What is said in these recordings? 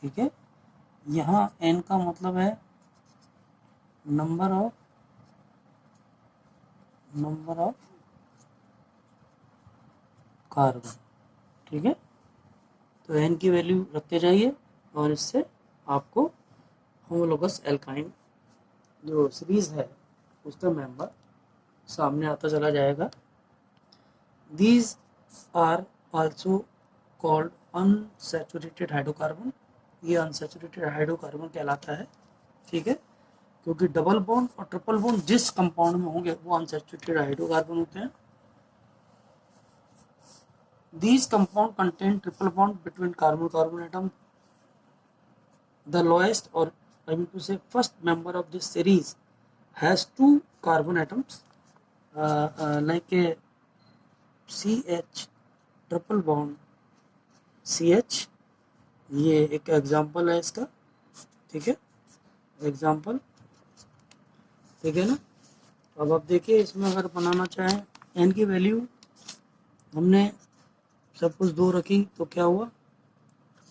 ठीक है। यहाँ n का मतलब है नंबर ऑफ कार्बन, ठीक है। तो n की वैल्यू रखते जाइए और इससे आपको होमोलोगस एल्काइन जो सीरीज है उसका मेंबर सामने आता चला जाएगा। These are also called unsaturated hydrocarbon, ये अनसैचुरेटेड हाइड्रोकार्बन कहलाता है, ठीक है, क्योंकि डबल बॉन्ड और ट्रिपल बॉन्ड जिस कंपाउंड में होंगे वो अनसैचुरेटेड हाइड्रोकार्बन होते हैं। These compound contain triple bond between carbon atom. The lowest, or I mean to say first member of this series has two carbon atoms, like a CH triple bond CH, ये एक example है इसका, ठीक है, example, ठीक है ना। अब आप देखिए इसमें अगर बनाना चाहें n की वैल्यू हमने सब कुछ 2 रखी तो क्या हुआ,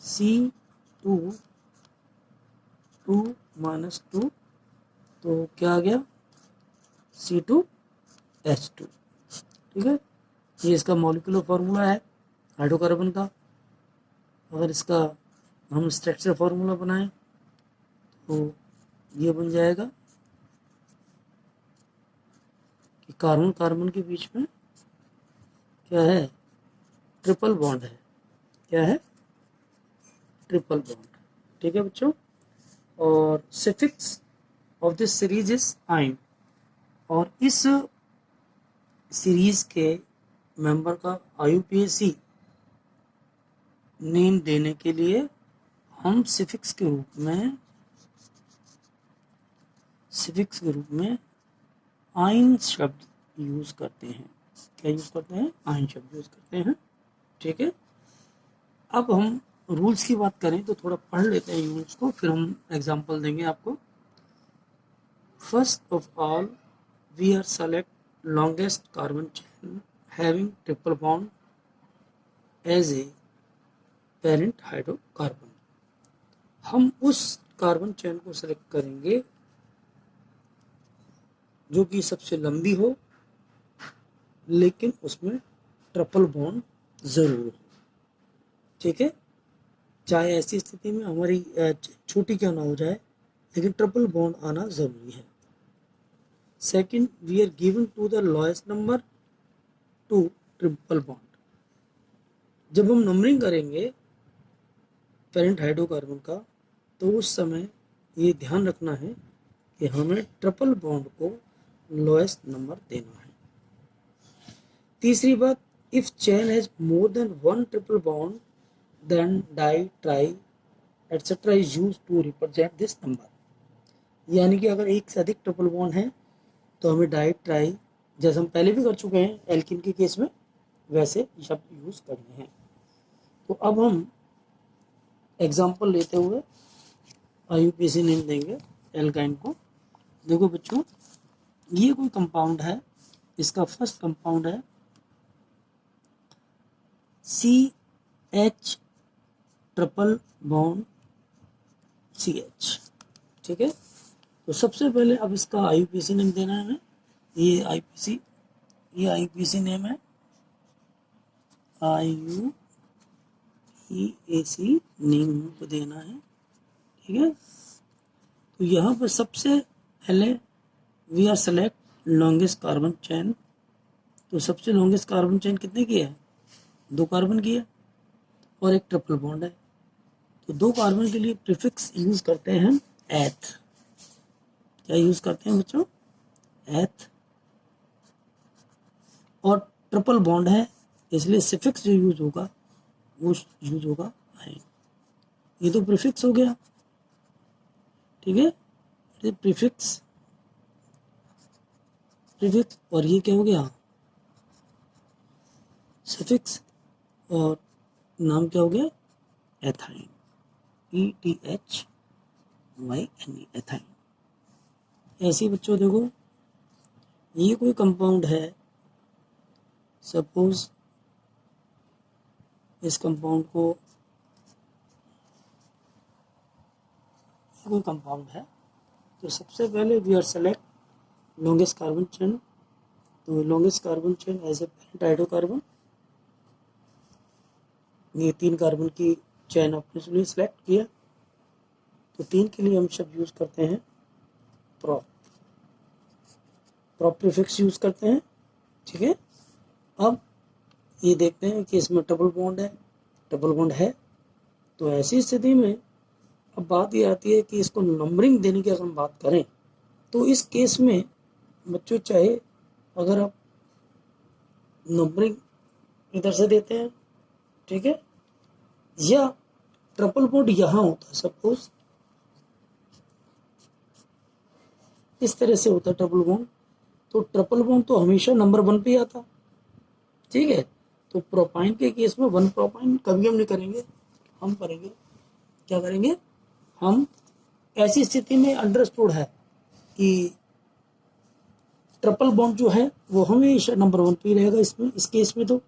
C2 2 माइनस 2, तो क्या आ गया C2H2, ठीक है। ये इसका मॉलिक्यूलर फार्मूला है हाइड्रोकार्बन का। अगर इसका हम स्ट्रक्चर फार्मूला बनाएं तो ये बन जाएगा कि कार्बन कार्बन के बीच में क्या है, ट्रिपल बॉन्ड है, क्या है, ट्रिपल बॉन्ड, ठीक है बच्चों। और suffix of this series is आइन, और इस सीरीज के मेंबर का IUPAC नेम देने के लिए हम सफिक्स के रूप में आइन शब्द यूज करते हैं। क्या यूज करते हैं, आइन शब्द यूज करते हैं, ठीक है। अब हम रूल्स की बात करें तो थोड़ा पढ़ लेते हैं रूल्स को, फिर हम एग्जांपल देंगे आपको। First of all we are select longest carbon chain having triple bond as a parent hydrocarbon। हम उस कार्बन चेन को सेलेक्ट करेंगे जो कि सबसे लंबी हो लेकिन उसमें ट्रिपल बॉन्ड जरूर हो, ठीक है। चाहे ऐसी स्थिति में हमारी छोटी क्यों ना हो जाए लेकिन ट्रिपल बॉन्ड आना जरूरी है। Second, we are given to the lowest number to triple bond. जब हम नंबरिंग करेंगे पेरेंट हाइड्रोकार्बन का तो उस समय ये ध्यान रखना है कि हमें ट्रिपल बॉन्ड को लोएस्ट नंबर देना है। तीसरी बात, if chain has more than one triple bond then di tri etcetera is used to represent this number. यानी कि अगर एक से अधिक ट्रिपल बॉन्ड है तो हमें डाई ट्राई, जैसे हम पहले भी कर चुके हैं एल्किन के केस में, वैसे शब्द यूज करने हैं। तो अब हम एग्जाम्पल लेते हुए IUPAC नेम देंगे एल्काइन को। देखो बच्चों, ये कोई कंपाउंड है, इसका फर्स्ट कंपाउंड है CH ट्रिपल बॉन्ड CH, ठीक है। तो सबसे पहले अब इसका IUPAC नेम देना है हमें। ये IUPAC नेम है, IUPAC नेम को देना है, ठीक है। तो यहाँ पर सबसे पहले we are select longest carbon chain. तो सबसे लॉन्गेस्ट कार्बन चेन कितने की है, 2 कार्बन की है और एक ट्रिपल बॉन्ड है। तो 2 कार्बन के लिए प्रीफिक्स यूज करते हैं एथ। क्या यूज करते हैं बच्चों, एथ। और ट्रिपल बॉन्ड है इसलिए सफिक्स जो यूज होगा वो यूज होगा आइन। ये तो प्रीफिक्स हो गया, ठीक है, प्रीफिक्स, और ये क्या हो गया, सफिक्स, और नाम क्या हो गया, एथाइन, ETHYNE, एथाइन। ऐसे बच्चों देखो, ये कोई कंपाउंड है, सपोज इस कंपाउंड को कोई कंपाउंड है, तो सबसे पहले we are select longest carbon chain. तो longest carbon chain as a parent hydrocarbon, ये 3 कार्बन की चेन आपने सेलेक्ट किया। तो 3 के लिए हम शब्द यूज करते हैं प्रॉप, प्रॉप प्रीफिक्स यूज करते हैं, ठीक है। अब ये देखते हैं कि इसमें डबल बॉन्ड है, डबल बॉन्ड है, तो ऐसी स्थिति में अब बात ये आती है कि इसको नंबरिंग देने की अगर हम बात करें, तो इस केस में बच्चों चाहे अगर आप नंबरिंग इधर से देते हैं, ठीक है, या ट्रिपल बॉन्ड यहाँ होता है, सपोज इस तरह से होता है ट्रिपल बॉन्ड, तो ट्रिपल बॉन्ड तो हमेशा नंबर 1 पे आता, ठीक है। तो प्रोपाइन के केस में 1 प्रोपाइन कभी हम नहीं करेंगे, हम करेंगे क्या करेंगे, हम ऐसी स्थिति में अंडरस्टूड है कि ट्रिपल बॉन्ड जो है वो हमेशा नंबर 1 पे ही रहेगा इसमें, इस केस में। तो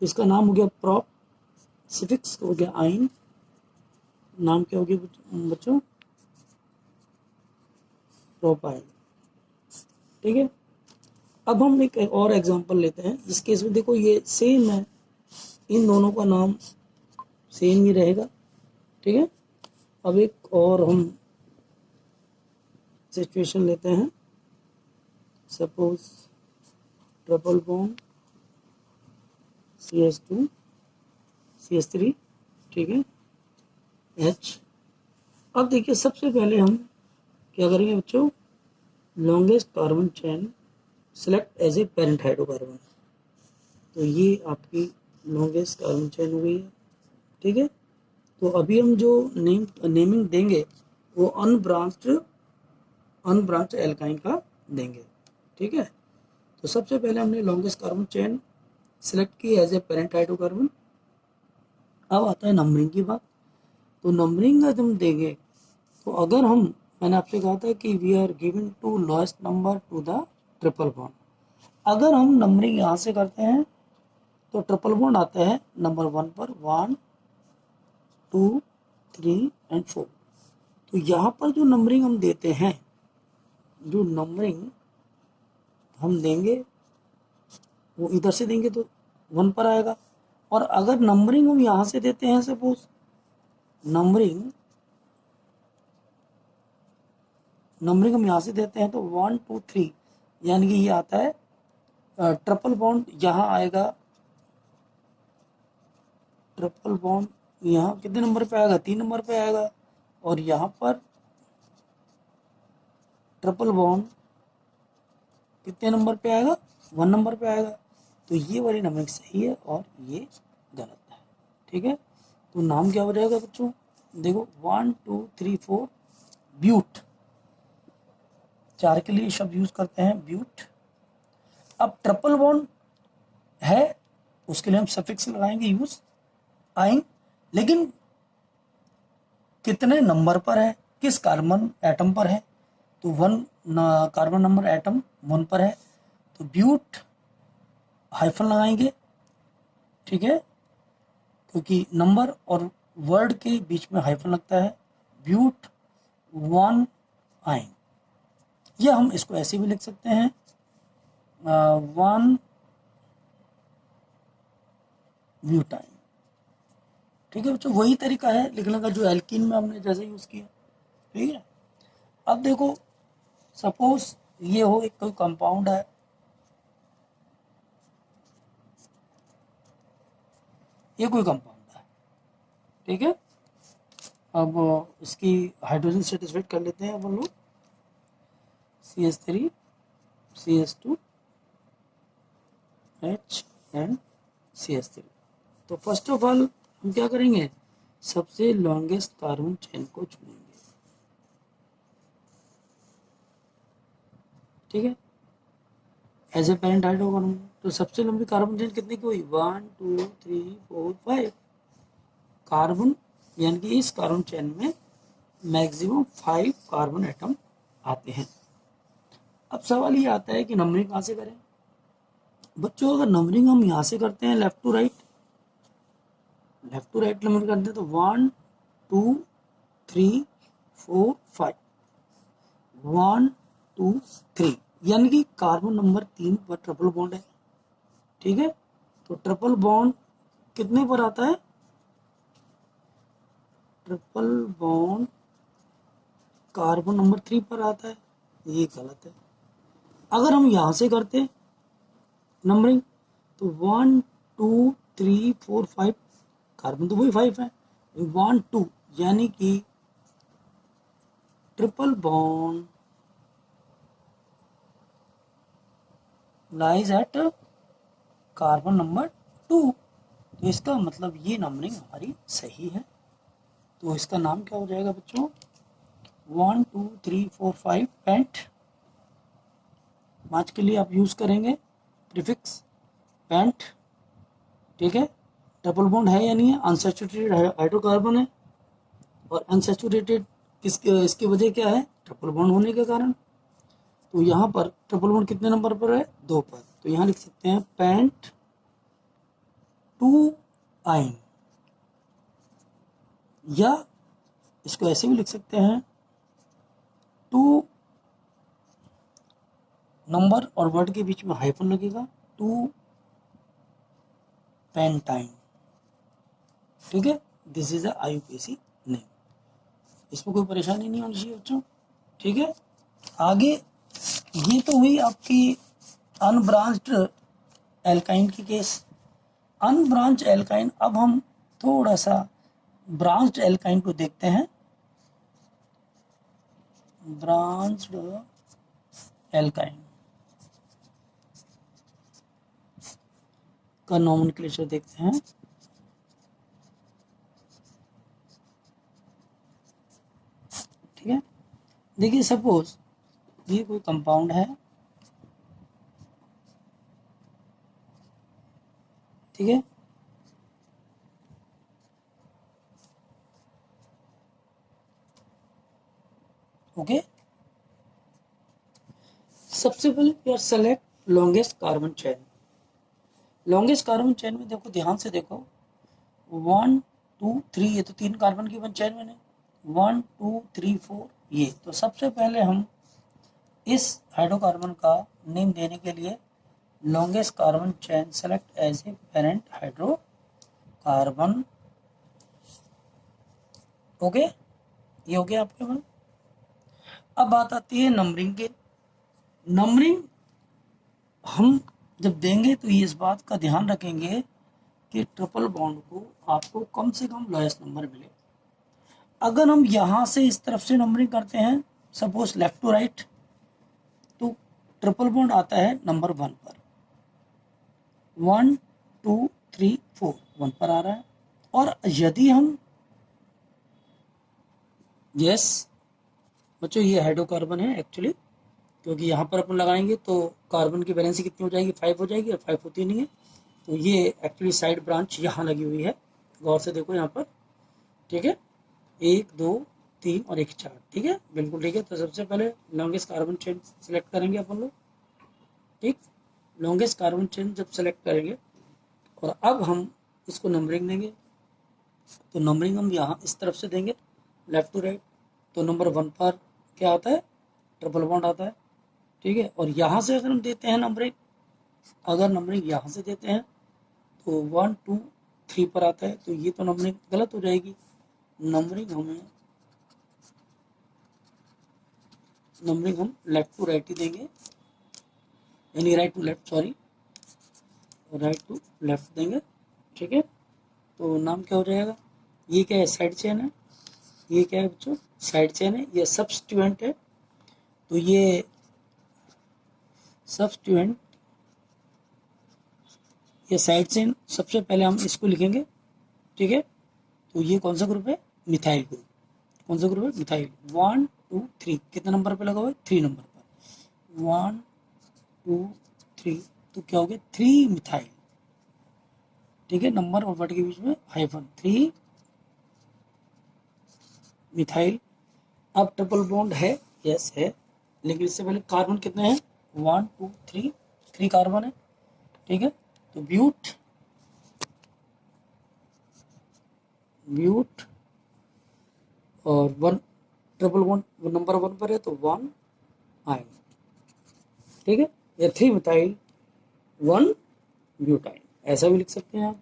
इसका नाम हो गया प्रॉप, सिफिक्स हो गया आइन, नाम क्या हो गया बच्चों, प्रोपाइन, ठीक है। अब हम एक और एग्जांपल लेते हैं, इस केस में देखो ये सेम है, इन दोनों का नाम सेम ही रहेगा, ठीक है। अब एक और हम सिचुएशन लेते हैं, suppose triple bond CH2 CH3, ठीक है, H। अब देखिए सबसे पहले हम क्या करेंगे बच्चों, longest carbon chain select as a parent hydrocarbon. तो ये आपकी लॉन्गेस्ट कार्बन चेन हो गई है, ठीक है। तो अभी हम जो नेमिंग देंगे वो अनब्रांच्ड एल्काइन का देंगे, ठीक है। तो सबसे पहले हमने लॉन्गेस्ट कार्बन चेन सेलेक्ट की एज ए पेरेंट हाइड्रोकार्बन। अब आता है नंबरिंग की बात। तो नंबरिंग अगर हम देंगे, तो अगर हम, मैंने आपसे कहा था कि we are given to lowest number to the triple bond, अगर हम नंबरिंग यहाँ से करते हैं तो ट्रिपल बॉन्ड आता है नंबर 1 पर, 1 2 3 एंड 4। तो यहाँ पर जो नंबरिंग हम देते हैं, जो नंबरिंग हम देंगे वो इधर से देंगे तो 1 पर आएगा, और अगर नंबरिंग हम यहाँ से देते हैं, सपोज नंबरिंग हम यहाँ से देते हैं तो 1 2 3, यानी कि ये आता है ट्रिपल बॉन्ड यहाँ आएगा, ट्रिपल बॉन्ड यहाँ कितने नंबर पे आएगा, 3 नंबर पे आएगा, और यहाँ पर ट्रिपल बॉन्ड कितने नंबर पे आएगा, 1 नंबर पे आएगा। तो ये वाली नंबरिंग सही है और ये गलत है, ठीक है। तो नाम क्या हो जाएगा बच्चों, देखो 1 2 3 4 ब्यूट, 4 के लिए शब्द यूज करते हैं ब्यूट। अब ट्रिपल बॉन्ड है उसके लिए हम सफिक्स लगाएंगे यूज आइन, लेकिन कितने नंबर पर है, किस कार्बन एटम पर है, तो 1 कार्बन नंबर एटम 1 पर है, तो ब्यूट हाइफन लगाएंगे, ठीक है, क्योंकि नंबर और वर्ड के बीच में हाइफन लगता है, ब्यूट 1 आइन, या हम इसको ऐसे भी लिख सकते हैं 1 ब्यूटाइन, ठीक है बच्चों। वही तरीका है लिखने का जो एल्कीन में हमने जैसे यूज किया, ठीक है। अब देखो सपोज ये हो एक कोई कंपाउंड है, ये कोई कंपाउंड है, ठीक है। अब इसकी हाइड्रोजन सेटिस्फाइड कर लेते हैं अपन लोग, CH3 CH2 H and CH3। तो फर्स्ट ऑफ ऑल हम क्या करेंगे, सबसे लॉन्गेस्ट कार्बन चेन को चुनेंगे, ठीक है, एज ए पेरेंट हाइड्रोकार्बन। तो सबसे लंबी कार्बन चेन कितनी की हुई, 1 2 3 4 5 कार्बन, यानी कि इस कार्बन चेन में मैक्सिमम 5 कार्बन एटम आते हैं। अब सवाल ये आता है कि नंबरिंग कहाँ से करें बच्चों। अगर नंबरिंग हम यहाँ से करते हैं लेफ्ट टू राइट नंबर करते हैं, तो 1 2 3 4 5, 1 2 3, यानी कि कार्बन नंबर 3 पर ट्रिपल बॉन्ड है। ठीक है, तो ट्रिपल बॉन्ड कितने पर आता है? ट्रिपल बॉन्ड कार्बन नंबर 3 पर आता है, ये गलत है। अगर हम यहां से करते नंबरिंग तो 1 2 3 4 5, कार्बन तो वही 5 है, 1 2, यानी कि triple bond lies at carbon number 2। तो इसका मतलब ये नंबरिंग हमारी सही है। तो इसका नाम क्या हो जाएगा बच्चों? 1 2 3 4 5 पेंट। आज के लिए आप यूज करेंगे प्रीफिक्स पेंट। ठीक है, डबल बॉन्ड है या नहीं है? अनसैचुरेटेड हाइड्रोकार्बन है, और अनसैचुरेटेड इसकी वजह क्या है? ट्रिपल बॉन्ड होने के कारण। तो यहाँ पर ट्रिपल बॉन्ड कितने नंबर पर है? 2 पर। तो यहाँ लिख सकते हैं पेंट 2 आइन, या इसको ऐसे भी लिख सकते हैं 2 नंबर और वर्ड के बीच में हाइफन लगेगा, 2 पेंटाइन। ठीक है, दिस इज IUPAC नेम। इसमें कोई परेशानी नहीं होनी चाहिए बच्चों। ठीक है, आगे ये तो हुई आपकी अनब्रांच्ड एल्काइन की केस। अनब्रांच एल्काइन, अब हम थोड़ा सा ब्रांच्ड एल्काइन को देखते हैं। ब्रांच्ड एल्काइन का नोमेनक्लेचर देखते हैं। ठीक है, देखिए सपोज ये कोई कंपाउंड है। ठीक है, ओके। सबसे पहले you are select longest carbon chain. Longest carbon chain में देखो, ध्यान से देखो, 1 2 3, ये तो 3 कार्बन की वन चेन मैंने, 1 2 3 4 ये। तो सबसे पहले हम इस हाइड्रोकार्बन का नेम देने के लिए longest carbon chain select as a parent hydrocarbon. Okay, ये हो गया आपके पास। अब बात आती है नंबरिंग के। नंबरिंग हम जब देंगे तो ये इस बात का ध्यान रखेंगे कि ट्रिपल बॉन्ड को आपको कम से कम लोएस्ट नंबर मिले। अगर हम यहां से इस तरफ से नंबरिंग करते हैं, सपोज लेफ्ट टू राइट, तो ट्रिपल बॉन्ड आता है नंबर 1 पर। 1 2 3 4, 1 पर आ रहा है। और यदि हम, यस बच्चों, ये हाइड्रोकार्बन है एक्चुअली, क्योंकि यहाँ पर अपन लगाएंगे तो कार्बन की वैलेंसी कितनी हो जाएगी? 5 हो जाएगी, और 5 होती नहीं है। तो ये एक्चुअली साइड ब्रांच यहाँ लगी हुई है, गौर से देखो यहाँ पर। ठीक है, 1 2 3 और 1 4। ठीक है, बिल्कुल ठीक है। तो सबसे पहले लॉन्गेस्ट कार्बन चेन सिलेक्ट करेंगे अपन लोग। ठीक, लॉन्गेस्ट कार्बन चेन जब सेलेक्ट करेंगे और अब हम इसको नंबरिंग देंगे, तो नंबरिंग हम यहाँ इस तरफ से देंगे लेफ्ट टू राइट। तो नंबर 1 पर क्या आता है? ट्रिपल बॉन्ड आता है। ठीक है, और यहाँ से अगर हम देते हैं नंबरिंग, अगर नंबरिंग यहाँ से देते हैं तो 1 2 3 पर आता है, तो ये तो नंबरिंग गलत हो जाएगी। नंबरिंग हम लेफ्ट टू राइट ही देंगे, यानी right to left, sorry, right to left देंगे। ठीक है, तो नाम क्या हो जाएगा? ये क्या है? साइड चेन है। ये क्या है बच्चों? साइड चेन है। ये सब्स्टिट्यूएंट है, तो ये सब्स्टिट्यूएंट, ये साइड चेन। सबसे पहले हम इसको लिखेंगे। ठीक है, तो ये कौन सा ग्रुप है? Methyl group. कौन सा ग्रुप है? मिथाइल। 1 2 3 कितने नंबर पे लगा हुआ है? 3 नंबर पर। 1 2 3, तो क्या हो गया? 3 मिथाइल। ठीक है, नंबर और वर्ड के बीच में हाइफन, 3 मिथाइल। अब ट्रिपल बॉन्ड है, यस है, लेकिन इससे पहले कार्बन कितने हैं? 1 2 3 कार्बन है। ठीक है, तो ब्यूट और 1 ट्रिपल बॉन्ड नंबर 1 पर है तो 1 आयन, ठीक है, या 3 मिथाइल 1 ब्यूटाइन, ऐसा भी लिख सकते हैं आप,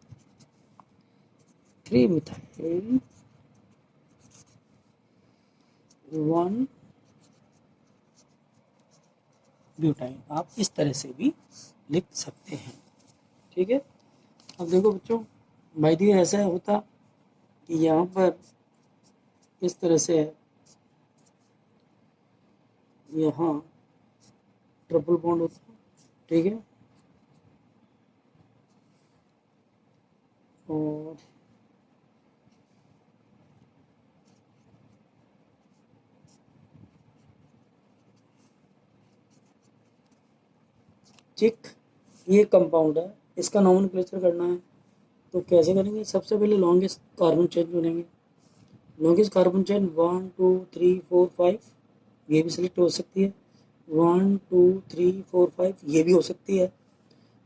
3 मिथाइल 1 ब्यूटाइन, आप इस तरह से भी लिख सकते हैं, ठीक है। अब देखो बच्चों, भाई दी ऐसा होता कि यहाँ पर इस तरह से है, यहाँ ट्रिपल बॉन्ड होता है, ठीक है, और ठीक, ये कंपाउंड है, इसका नॉमेनक्लेचर करना है तो कैसे करेंगे, सबसे पहले लॉन्गेस्ट कार्बन चेन चुनेंगे, लॉन्गेस्ट कार्बन चेन 1 2 3 4 5, ये भी सिलेक्ट हो सकती है, 1 2 3 4 5 ये भी हो सकती है,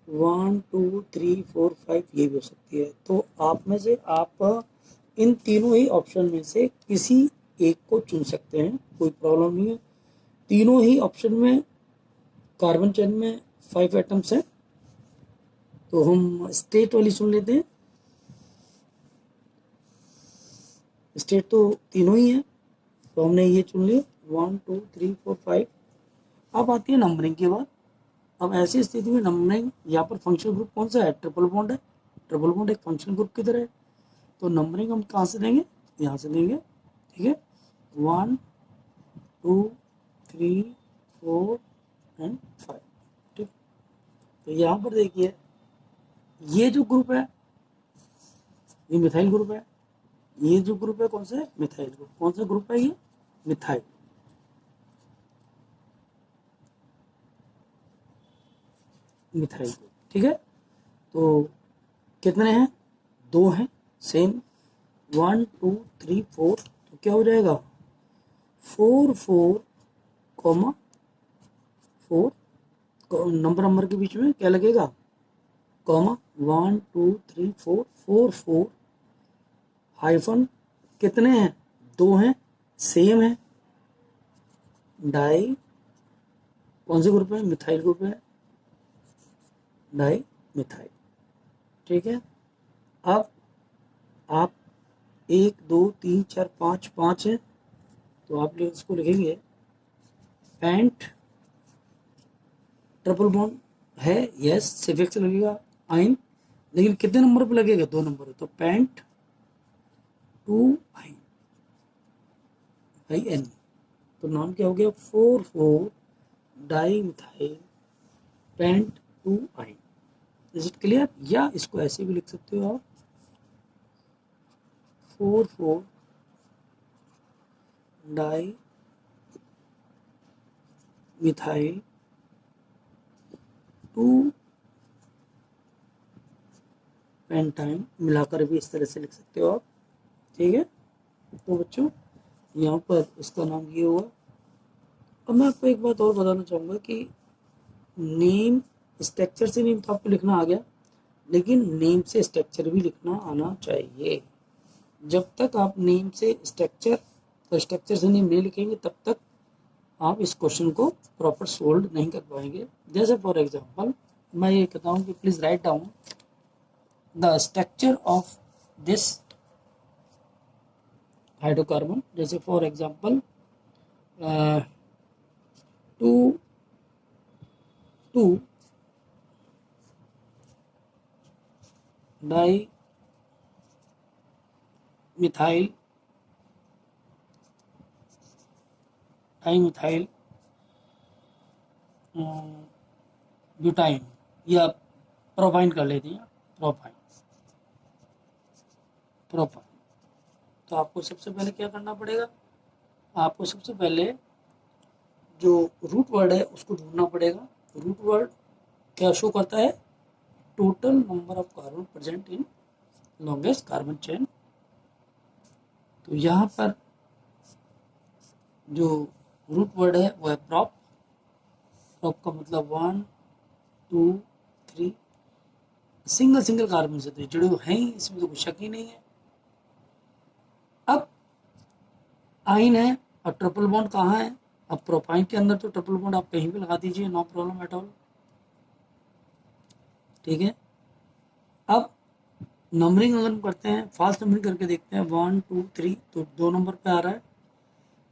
1 2 3 4 5 ये भी हो सकती है। तो आप में से आप इन तीनों ही ऑप्शन में से किसी एक को चुन सकते हैं, कोई प्रॉब्लम नहीं है। तीनों ही ऑप्शन में कार्बन चेन में 5 एटम्स हैं, तो हम स्टेट वाली सुन लेते हैं, स्टेट तो तीनों ही है, तो हमने ये चुन लिया 1 2 3 4 5। अब आती है नंबरिंग की बात। अब ऐसी स्थिति में नंबरिंग, यहाँ पर फंक्शनल ग्रुप कौन सा है, ट्रिपल बॉन्ड है, ट्रिपल बॉन्ड एक फंक्शनल ग्रुप की तरह है, तो नंबरिंग हम कहाँ से देंगे, यहाँ से देंगे, ठीक है, 1 2 3 4 एंड 5, ठीक। तो यहाँ पर देखिए ये जो ग्रुप है ये मिथाइल ग्रुप है, ये जो ग्रुप है कौन सा है, मिथाइल ग्रुप, कौन सा ग्रुप है ये, मिथाइल, मिथाइल ग्रुप, ठीक है। तो कितने हैं, 2 हैं, सेम 1 2 3 4, तो क्या हो जाएगा 4 4 कॉमा 4, नंबर के बीच में क्या लगेगा, कॉमा 1 2 3 4 4 4 हाइफन, कितने हैं, 2 हैं, सेम है, डाई, कौन से ग्रुप है, मिथाइल ग्रुप है, डाई मिथाइल, ठीक है। अब आप 1 2 3 4 5 5 है, तो आप इसको लिखेंगे पेंट ट्रिपल बॉन्ड है, यस सिफिक्स लगेगा आइन, लेकिन कितने नंबर पे लगेगा, 2 नंबर, तो पेंट 2 आइन आई एन, तो नाम क्या हो गया 4 4 डाई मिथाइल पेंट 2 आइन। इज इट क्लियर, या इसको ऐसे भी लिख सकते हो आप 4 4 डाई मिथाइल 2 पेंटाइन, मिलाकर भी इस तरह से लिख सकते हो आप, ठीक है। तो बच्चों यहाँ पर इसका नाम ये हुआ। अब मैं आपको एक बात और बताना चाहूँगा कि नेम स्ट्रक्चर से नेम तो आपको लिखना आ गया, लेकिन नेम से स्ट्रक्चर भी लिखना आना चाहिए। जब तक आप नेम से स्ट्रक्चर और स्ट्रक्चर से नेम नहीं लिखेंगे तब तक आप इस क्वेश्चन को प्रॉपर सोल्व नहीं कर पाएंगे। जैसे फॉर एग्जांपल मैं ये कहता हूँ कि please write down the structure of this hydrocarbon, जैसे for example 2 2 dimethyl dimethyl butyne, या प्रोपाइन कर लेते हैं, प्रोपाइन प्रोपाइन। तो आपको सबसे पहले क्या करना पड़ेगा, आपको सबसे पहले जो रूट वर्ड है उसको ढूंढना पड़ेगा। रूट वर्ड क्या शो करता है, total number of carbon present in longest carbon chain. तो यहाँ पर जो रूट वर्ड है वो है प्रॉप, प्रॉप का मतलब 1 2 3, सिंगल सिंगल कार्बन से तो जुड़े हुए हैं ही, इसमें तो कुछ शक ही नहीं है। अब आइन है, अब ट्रिपल बॉन्ड कहाँ है? अब प्रोपाइन के अंदर तो ट्रिपल बॉन्ड आप कहीं भी लगा दीजिए, नो प्रॉब्लम एट ऑल। ठीक है, अब नंबरिंग अगर हम करते हैं, फास्ट नंबरिंग करके देखते हैं, 1 2 3, तो 2 नंबर पे आ रहा है।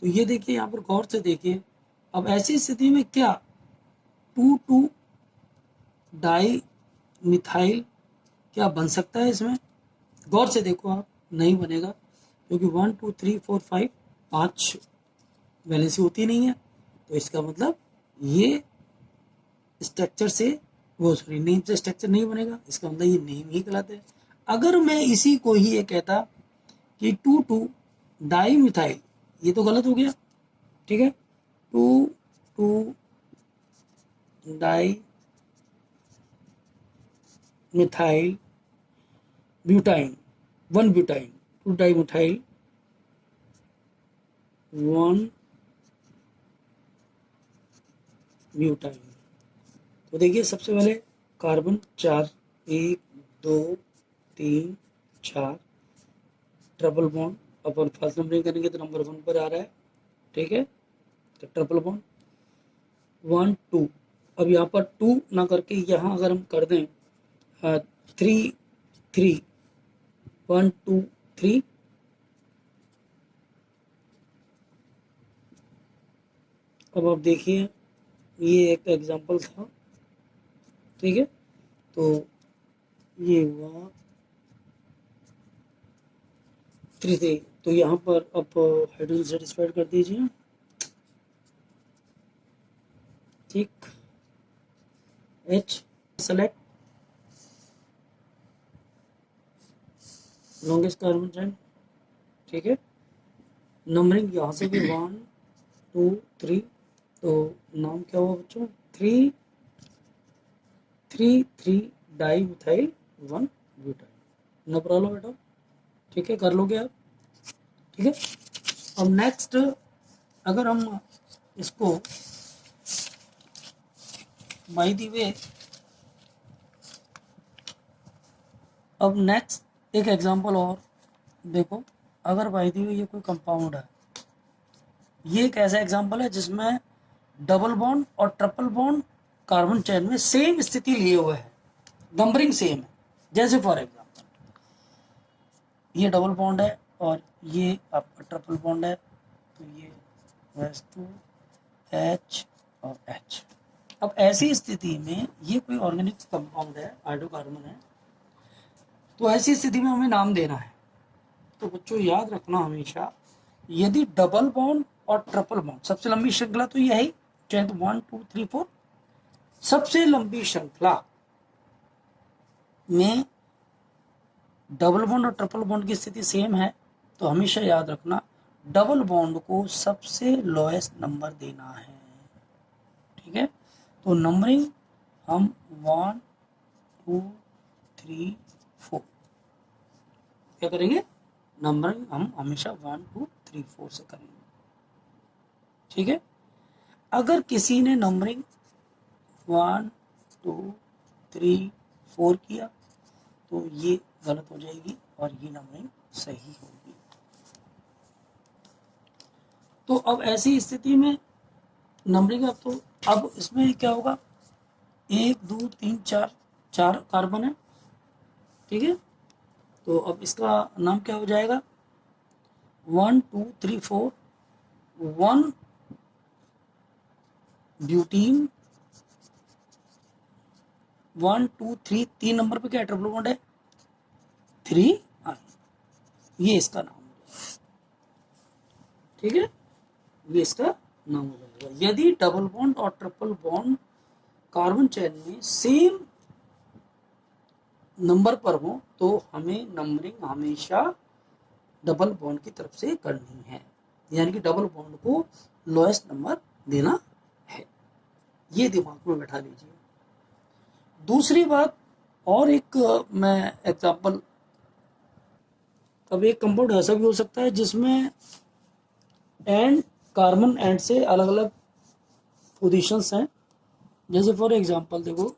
तो ये देखिए यहाँ पर गौर से देखिए, अब ऐसी स्थिति में क्या 2 डाई मिथाइल क्या बन सकता है इसमें? गौर से देखो आप, नहीं बनेगा, क्योंकि 1 2 3 4 5 5 वैलेंसी होती नहीं है। तो इसका मतलब ये स्ट्रक्चर से वो सॉरी नेम से स्ट्रक्चर नहीं बनेगा, इसका मतलब ये नेम ही कहलाते हैं। अगर मैं इसी को ही ये कहता कि 2 डाई मिथाइल, ये तो गलत हो गया। ठीक है, 2 di methyl butyne 1 butyne, 2 die methyl 1 butyne. तो देखिए सबसे पहले कार्बन 4, 1 2 3 4, ट्रिपल बॉन्ड, अपन फर्स्ट नंबरिंग करेंगे तो नंबर 1 पर आ रहा है। ठीक है, तो ट्रिपल बॉन्ड 1 2, अब यहाँ पर 2 ना करके यहाँ अगर हम कर दें 3 3, 1 2 3, अब आप देखिए ये एक एग्जांपल था। ठीक है, तो ये हुआ 3 3, तो यहाँ पर आप हाइड्रोजन सेटिस्फाइड कर दीजिए। ठीक, H select longest carbon chain. ठीक है, नंबरिंग यहाँ से भी 1 2 3, तो नाम क्या हुआ बच्चों? 3 3 di methyl 1 butyl, no problem बेटा। ठीक है, कर लोगे आप। ठीक है, अब नेक्स्ट अगर हम इसको बाय द वे, अब नेक्स्ट एक एग्जांपल और देखो, अगर बाय द वे ये कोई कंपाउंड है, ये एक ऐसा एग्जांपल है जिसमें डबल बॉन्ड और ट्रिपल बॉन्ड कार्बन चेन में सेम स्थिति लिए हुए है, नंबरिंग सेम है। जैसे फॉर एग्जांपल ये डबल बॉन्ड है और ये आपका ट्रिपल बॉन्ड है, तो ये S2 H और H। अब ऐसी स्थिति में ये कोई ऑर्गेनिक कंपाउंड है, हाइड्रोकार्बन है, तो ऐसी स्थिति में हमें नाम देना है। तो बच्चों याद रखना हमेशा, यदि डबल बॉन्ड और ट्रिपल बॉन्ड, सबसे लंबी श्रृंखला तो यही, चाहे तो 1 2 3 4, सबसे लंबी श्रृंखला में डबल बॉन्ड और ट्रिपल बॉन्ड की स्थिति सेम है, तो हमेशा याद रखना डबल बॉन्ड को सबसे लोएस्ट नंबर देना है। ठीक है, तो नंबरिंग हम 1 2 3 4 क्या करेंगे? नंबरिंग हम हमेशा 1 2 3 4 से करेंगे। ठीक है, अगर किसी ने नंबरिंग 1 2 3 4 किया तो ये गलत हो जाएगी और ये नंबरिंग सही होगी। तो अब ऐसी स्थिति में नंबरिंग, अब इसमें क्या होगा? 1 2 3 4, 4 कार्बन है। ठीक है, तो अब इसका नाम क्या हो जाएगा? 1 2 3 4, 1 ब्यूटीन, 1 2 3, 3 नंबर पे क्या ट्रिपल बॉन्ड है? 3 ये इसका नाम हो जाएगा। ठीक है, ये इसका नाम हो जाएगा। यदि डबल बॉन्ड और ट्रिपल बॉन्ड कार्बन चेन में सेम नंबर पर हो तो हमें नंबरिंग हमेशा डबल बॉन्ड की तरफ से करनी है, यानी कि डबल बॉन्ड को लोएस्ट नंबर देना है। ये दिमाग में बैठा लीजिए। दूसरी बात और एक मैं एग्जांपल, अब एक कंपाउंड ऐसा भी हो सकता है जिसमें एंड कार्बन एंड से अलग अलग पोजीशंस हैं। जैसे फॉर एग्जांपल देखो,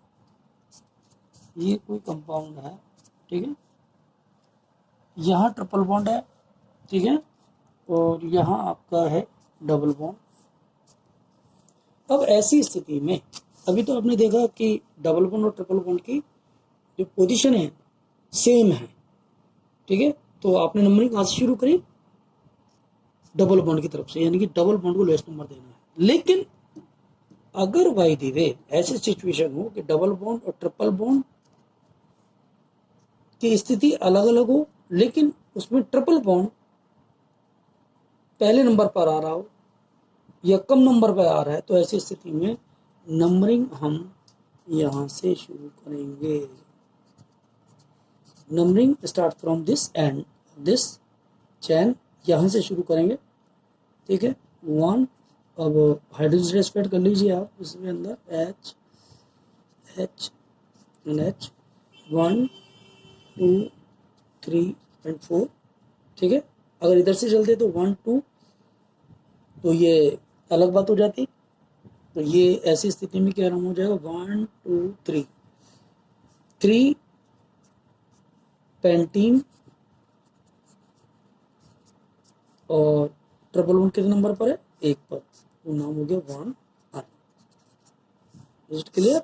ये कोई कंपाउंड है, ठीक है, यहाँ ट्रिपल बॉन्ड है, ठीक है, और यहाँ आपका है डबल बॉन्ड। अब ऐसी स्थिति में अभी तो आपने देखा कि डबल बॉन्ड और ट्रिपल बॉन्ड की जो पोजीशन है सेम है, ठीक है। तो आपने नंबरिंग कहाँ से शुरू करी, डबल बॉन्ड की तरफ से, यानी कि डबल बॉन्ड को लोएस्ट नंबर देना है। लेकिन अगर बाय द वे ऐसी सिचुएशन हो कि डबल बॉन्ड और ट्रिपल बॉन्ड की स्थिति अलग अलग हो, लेकिन उसमें ट्रिपल बॉन्ड पहले नंबर पर आ रहा हो या कम नंबर पर आ रहा है, तो ऐसी स्थिति में नंबरिंग हम यहां से शुरू करेंगे। Numbering start from this end, this chain यहां से शुरू करेंगे, ठीक है। 1, अब हाइड्रोजन स्प्रेड कर लीजिए आप इसमें अंदर H H and H, 1 2 3 and 4, ठीक है। अगर इधर से चलते तो 1 2, तो ये अलग बात हो जाती। तो ये ऐसी स्थिति में क्या नाम हो जाएगा, 1 2 3, 3 पेंटीन और ट्रिपल बॉन्ड कितने नंबर पर है, 1 पर, तो नाम हो गया 1। Is it clear?